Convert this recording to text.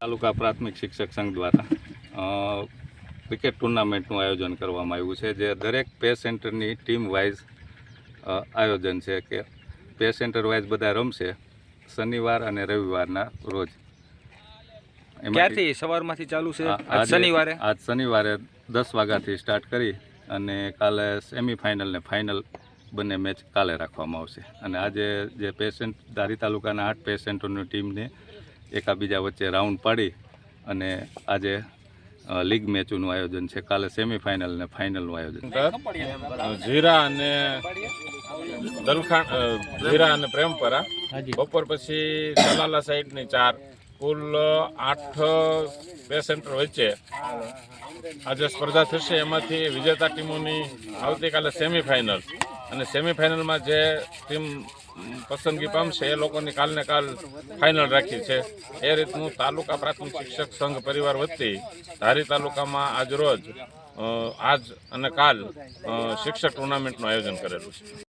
તાલુકા પ્રાથમિક શિક્ષક સંઘ દ્વારા ક્રિકેટ ટુર્નામેન્ટનું આયોજન કરવામાં આવ્યું છે, જે દરેક પે સેન્ટરની ટીમ વાઇઝ આયોજન છે કે પે સેન્ટર વાઇઝ બધા રમશે શનિવાર અને રવિવારના રોજ. ક્યારથી સવારમાંથી ચાલુ છે? આજ શનિવારે 10 વાગ્યાથી સ્ટાર્ટ કરી અને કાલે સેમિફાઇનલ ને ફાઇનલ બંને મેચ કાલે રાખવામાં આવશે. અને આજે જે પેશન્ટ ધારી તાલુકાના 8 પેશન્ટોની ટીમને એકાબીજા વચ્ચે રાઉન્ડ પાડી અને આજે લીગ મેચોનું આયોજન છે. કાલે સેમિફાઇનલ ને ફાઇનલનું આયોજન. જીરા અને પ્રેમપરા બપોર પછી સલાલા સાઈડની 4 કુલ 8 પે સેન્ટર વચ્ચે આજે સ્પર્ધા થશે. એમાંથી વિજેતા ટીમોની આવતીકાલે સેમિફાઇનલ અને સેમિફાઇનલમાં જે ટીમ પસંદગી પામશે એ લોકોની કાલને કાલ ફાઇનલ રાખી છે. એ રીતનું તાલુકા પ્રાથમિક શિક્ષક સંઘ પરિવાર વતી ધારી તાલુકામાં આજ રોજ આજ અને કાલ શિક્ષક ટુર્નામેન્ટનું આયોજન કરેલું છે.